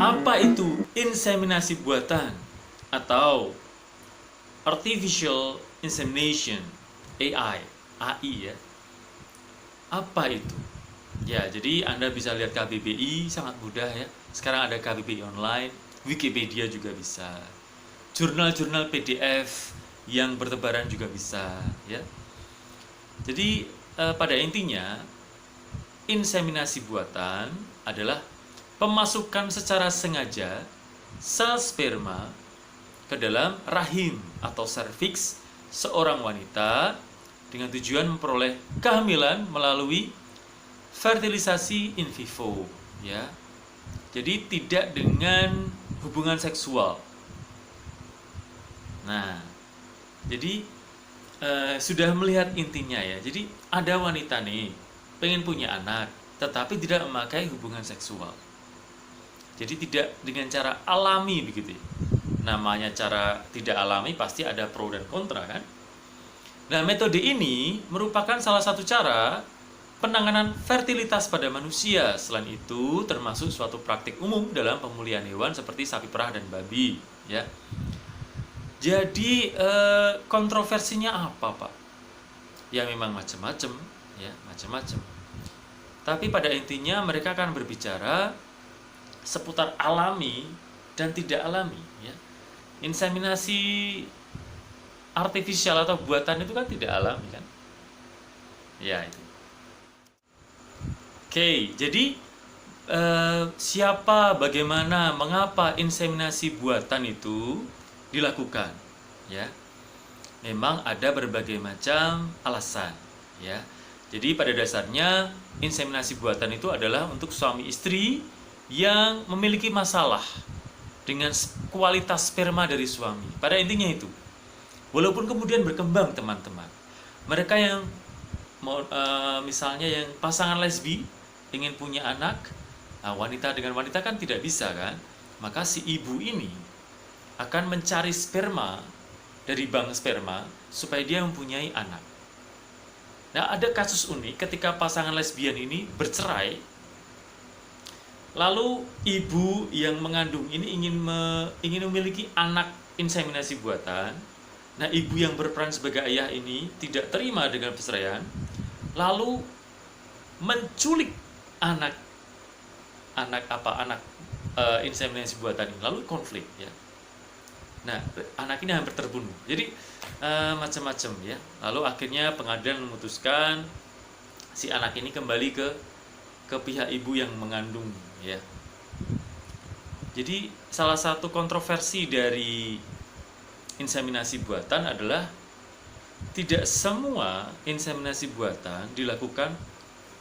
Apa itu inseminasi buatan atau artificial insemination, AI, AI ya? Apa itu? Ya, jadi Anda bisa lihat KBBI sangat mudah ya. Sekarang ada KBBI online, Wikipedia juga bisa. Jurnal-jurnal PDF yang bertebaran juga bisa ya. Jadi pada intinya inseminasi buatan adalah pemasukan secara sengaja sel sperma ke dalam rahim atau serviks seorang wanita dengan tujuan memperoleh kehamilan melalui fertilisasi in vivo ya. Jadi tidak dengan hubungan seksual. Nah, jadi sudah melihat intinya ya. Jadi ada wanita nih pengen punya anak tetapi tidak memakai hubungan seksual. Jadi tidak dengan cara alami begitu ya. Namanya cara tidak alami pasti ada pro dan kontra kan. Nah, metode ini merupakan salah satu cara penanganan fertilitas pada manusia. Selain itu termasuk suatu praktik umum dalam pemulihan hewan seperti sapi perah dan babi ya. Jadi kontroversinya apa Pak? Ya memang macam-macam ya, macam-macam. Tapi pada intinya mereka akan berbicara seputar alami dan tidak alami ya. Inseminasi artifisial atau buatan itu kan tidak alami kan. Ya itu. Oke, jadi siapa, bagaimana, mengapa inseminasi buatan itu dilakukan ya. Memang ada berbagai macam alasan ya. Jadi pada dasarnya inseminasi buatan itu adalah untuk suami istri yang memiliki masalah dengan kualitas sperma dari suami. Pada intinya itu. Walaupun kemudian berkembang teman-teman. Mereka yang misalnya yang pasangan lesbi ingin punya anak, nah, wanita dengan wanita kan tidak bisa kan? Maka si ibu ini akan mencari sperma dari bank sperma supaya dia mempunyai anak. Nah, ada kasus unik ketika pasangan lesbian ini bercerai. Lalu ibu yang mengandung ini ingin memiliki anak inseminasi buatan. Nah, ibu yang berperan sebagai ayah ini tidak terima dengan perceraian, lalu menculik anak inseminasi buatan ini, lalu konflik ya. Nah, anak ini hampir terbunuh. Jadi macam-macam ya. Lalu akhirnya pengadilan memutuskan si anak ini kembali ke pihak ibu yang mengandung ya. Jadi salah satu kontroversi dari inseminasi buatan adalah tidak semua inseminasi buatan dilakukan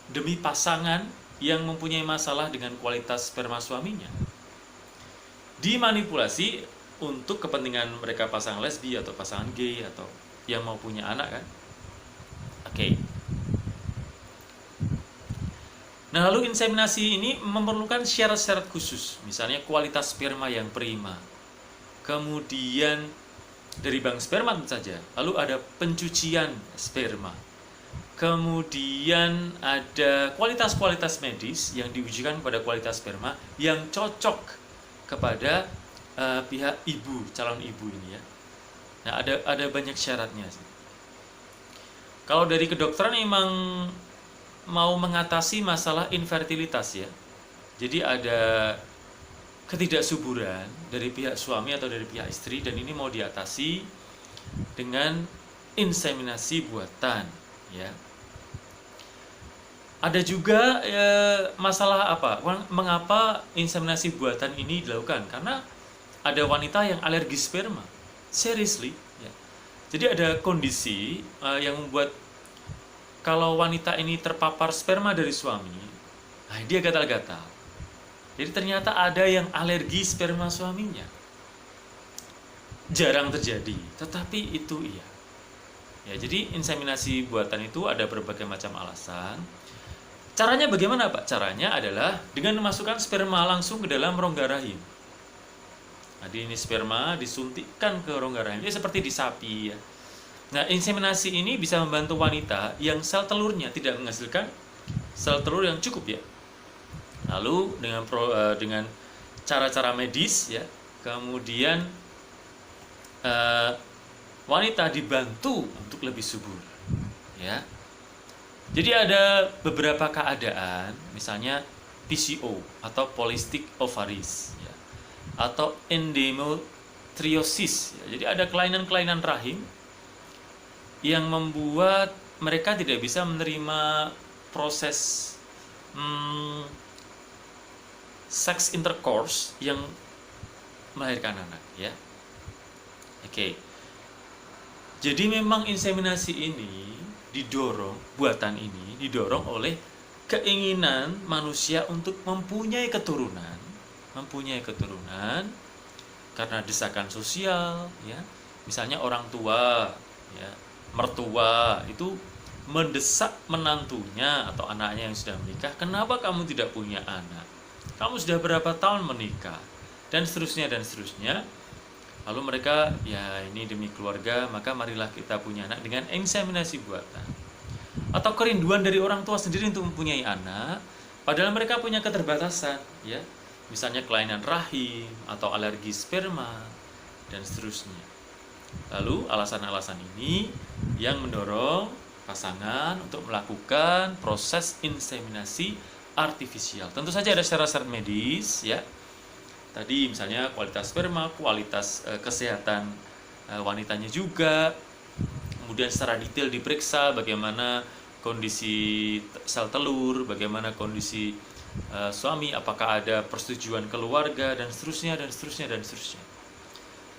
demi pasangan yang mempunyai masalah dengan kualitas sperma suaminya. Dimanipulasi untuk kepentingan mereka pasangan lesbi atau pasangan gay atau yang mau punya anak kan. Oke. Nah, lalu inseminasi ini memerlukan syarat-syarat khusus, misalnya kualitas sperma yang prima. Kemudian dari bank sperma tentu saja. Lalu ada pencucian sperma. Kemudian ada kualitas-kualitas medis yang diujikan pada kualitas sperma yang cocok kepada pihak ibu, calon ibu ini ya. Nah, ada banyak syaratnya sih. Kalau dari kedokteran memang mau mengatasi masalah infertilitas ya. Jadi ada ketidaksuburan dari pihak suami atau dari pihak istri dan ini mau diatasi dengan inseminasi buatan ya. Ada juga masalah apa? Mengapa inseminasi buatan ini dilakukan? Karena ada wanita yang alergi sperma. Seriously ya. Jadi ada kondisi yang membuat kalau wanita ini terpapar sperma dari suami, nah dia gatal-gatal. Jadi ternyata ada yang alergi sperma suaminya. Jarang terjadi, tetapi itu iya. Ya, jadi inseminasi buatan itu ada berbagai macam alasan. Caranya bagaimana, Pak? Caranya adalah dengan memasukkan sperma langsung ke dalam rongga rahim. Jadi ini sperma disuntikkan ke rongga rahim, ya seperti di sapi ya. Nah, inseminasi ini bisa membantu wanita yang sel telurnya tidak menghasilkan sel telur yang cukup ya. Lalu dengan cara-cara medis ya. Kemudian wanita dibantu untuk lebih subur ya. Jadi ada beberapa keadaan, misalnya PCO atau polycystic ovaries ya, atau endometriosis ya. Jadi ada kelainan-kelainan rahim yang membuat mereka tidak bisa menerima proses sex intercourse yang melahirkan anak ya. Oke. Jadi memang inseminasi ini buatan ini didorong oleh keinginan manusia untuk mempunyai keturunan karena desakan sosial ya. Misalnya orang tua ya, mertua itu mendesak menantunya atau anaknya yang sudah menikah, kenapa kamu tidak punya anak? Kamu sudah berapa tahun menikah? Dan seterusnya dan seterusnya. Lalu mereka, ya ini demi keluarga, maka marilah kita punya anak dengan inseminasi buatan. Atau kerinduan dari orang tua sendiri untuk mempunyai anak, padahal mereka punya keterbatasan, ya. Misalnya kelainan rahim atau alergi sperma dan seterusnya. Lalu alasan-alasan ini yang mendorong pasangan untuk melakukan proses inseminasi artifisial. Tentu saja ada syarat-syarat medis, ya. Tadi misalnya kualitas sperma, kualitas kesehatan wanitanya juga. Kemudian secara detail diperiksa bagaimana kondisi sel telur, bagaimana kondisi suami, apakah ada persetujuan keluarga dan seterusnya dan seterusnya dan seterusnya.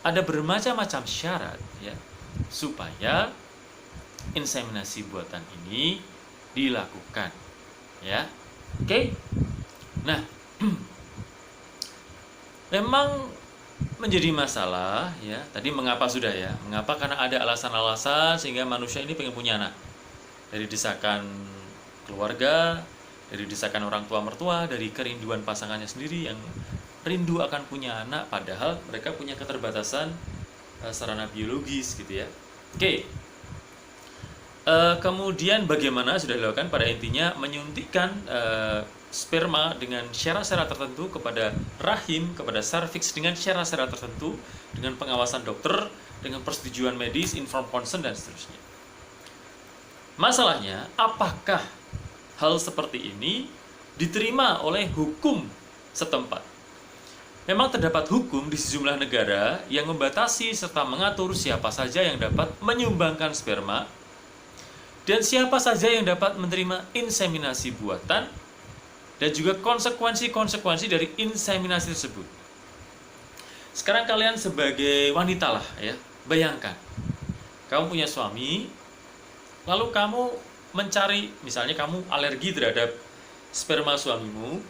Ada bermacam-macam syarat ya supaya inseminasi buatan ini dilakukan. Ya. Oke. Nah, memang menjadi masalah ya. Tadi mengapa sudah ya? Mengapa? Karena ada alasan-alasan sehingga manusia ini pengen punya anak. Dari desakan keluarga, dari desakan orang tua mertua, dari kerinduan pasangannya sendiri yang rindu akan punya anak padahal mereka punya keterbatasan sarana biologis gitu ya. Oke. Kemudian bagaimana sudah dilakukan, pada intinya menyuntikkan sperma dengan syarat-syarat tertentu kepada rahim, kepada serviks dengan syarat-syarat tertentu, dengan pengawasan dokter, dengan persetujuan medis, informed consent dan seterusnya. Masalahnya, apakah hal seperti ini diterima oleh hukum setempat? Memang terdapat hukum di sejumlah negara yang membatasi serta mengatur siapa saja yang dapat menyumbangkan sperma dan siapa saja yang dapat menerima inseminasi buatan, dan juga konsekuensi-konsekuensi dari inseminasi tersebut. Sekarang kalian sebagai wanita lah ya, bayangkan kamu punya suami, lalu kamu mencari, misalnya kamu alergi terhadap sperma suamimu,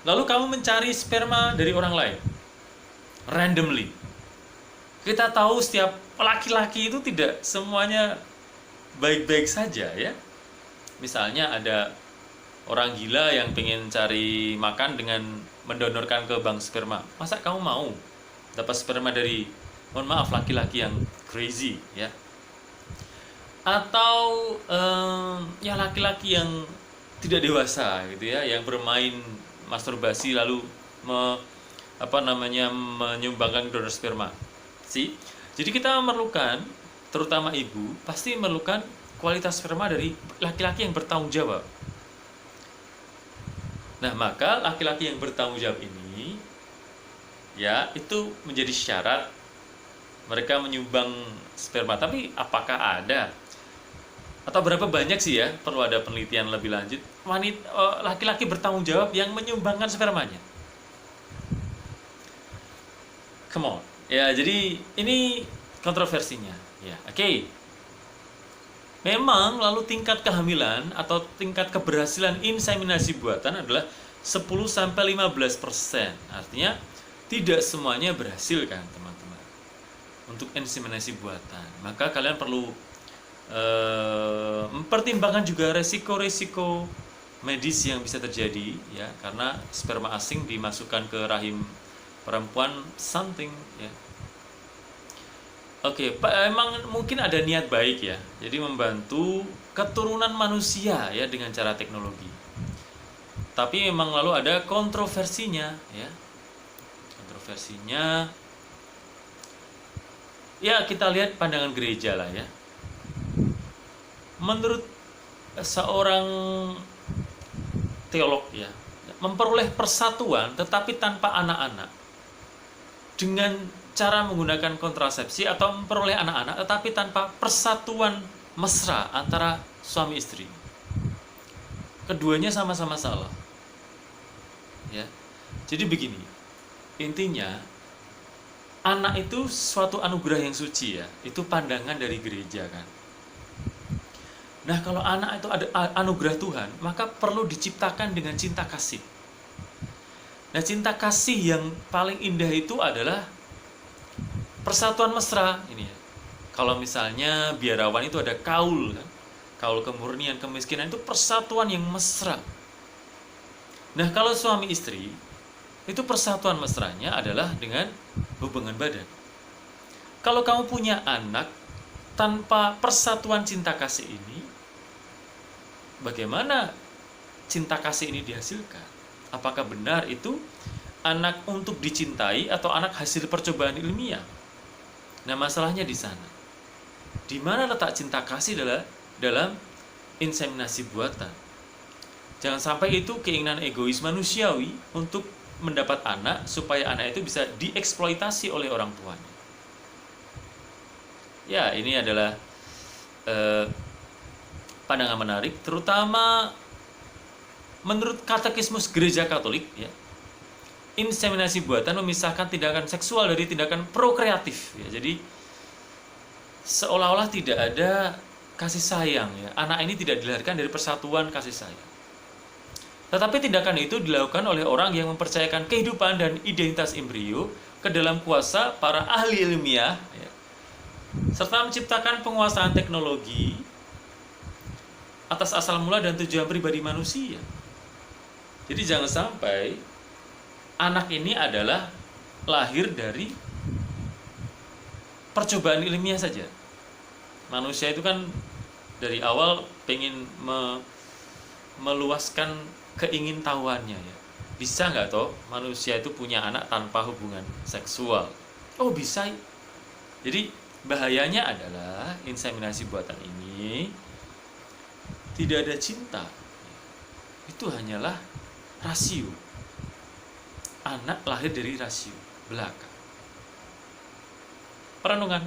lalu kamu mencari sperma dari orang lain randomly. Kita tahu setiap laki-laki itu tidak semuanya baik-baik saja ya. Misalnya ada orang gila yang pengen cari makan dengan mendonorkan ke bank sperma. Masa kamu mau dapat sperma dari, mohon maaf, laki-laki yang crazy ya? Atau ya laki-laki yang tidak dewasa gitu ya, yang bermain masturbasi lalu menyumbangkan donor sperma. Jadi kita memerlukan, terutama ibu, pasti memerlukan kualitas sperma dari laki-laki yang bertanggung jawab. Nah, maka laki-laki yang bertanggung jawab ini ya itu menjadi syarat mereka menyumbang sperma. Tapi apakah ada atau berapa banyak sih ya, perlu ada penelitian lebih lanjut, laki-laki bertanggung jawab yang menyumbangkan spermanya? Come on. Ya, jadi ini kontroversinya ya. Oke. Memang lalu tingkat kehamilan atau tingkat keberhasilan inseminasi buatan adalah 10-15%. Artinya tidak semuanya berhasil kan teman-teman untuk inseminasi buatan. Maka kalian perlu mempertimbangkan juga resiko-resiko medis yang bisa terjadi ya, karena sperma asing dimasukkan ke rahim perempuan something ya. Oke, emang mungkin ada niat baik ya, jadi membantu keturunan manusia ya dengan cara teknologi. Tapi memang lalu ada kontroversinya ya. kontroversinya. Ya, kita lihat pandangan gereja lah ya. Menurut seorang teolog ya, memperoleh persatuan tetapi tanpa anak-anak dengan cara menggunakan kontrasepsi, atau memperoleh anak-anak tetapi tanpa persatuan mesra antara suami istri. Keduanya sama-sama salah. Ya. Jadi begini, intinya anak itu suatu anugerah yang suci ya. Itu pandangan dari gereja kan. Nah, kalau anak itu ada anugerah Tuhan, maka perlu diciptakan dengan cinta kasih. Nah, cinta kasih yang paling indah itu adalah persatuan mesra ini ya. Kalau misalnya biarawan itu ada kaul kan. Kaul kemurnian, kemiskinan, itu persatuan yang mesra. Nah, kalau suami istri, itu persatuan mesranya adalah dengan hubungan badan. Kalau kamu punya anak tanpa persatuan cinta kasih ini, bagaimana cinta kasih ini dihasilkan? Apakah benar itu anak untuk dicintai atau anak hasil percobaan ilmiah? Nah, masalahnya di sana. Di mana letak cinta kasih dalam inseminasi buatan? Jangan sampai itu keinginan egois manusiawi untuk mendapat anak supaya anak itu bisa dieksploitasi oleh orang tuanya. Ya, ini adalah pandangan menarik, terutama menurut katekismus Gereja Katolik ya. Inseminasi buatan memisahkan tindakan seksual dari tindakan prokreatif ya. Jadi seolah-olah tidak ada kasih sayang ya. Anak ini tidak dilahirkan dari persatuan kasih sayang. Tetapi tindakan itu dilakukan oleh orang yang mempercayakan kehidupan dan identitas embrio ke dalam kuasa para ahli ilmiah ya, serta menciptakan penguasaan teknologi atas asal mula dan tujuan pribadi manusia. Jadi jangan sampai anak ini adalah lahir dari percobaan ilmiah saja. Manusia itu kan dari awal pengen meluaskan keingintahuannya ya. Bisa nggak toh manusia itu punya anak tanpa hubungan seksual? Oh bisa. Jadi bahayanya adalah inseminasi buatan ini tidak ada cinta. Itu hanyalah rasio. Anak lahir dari rasio belaka. Perenungan.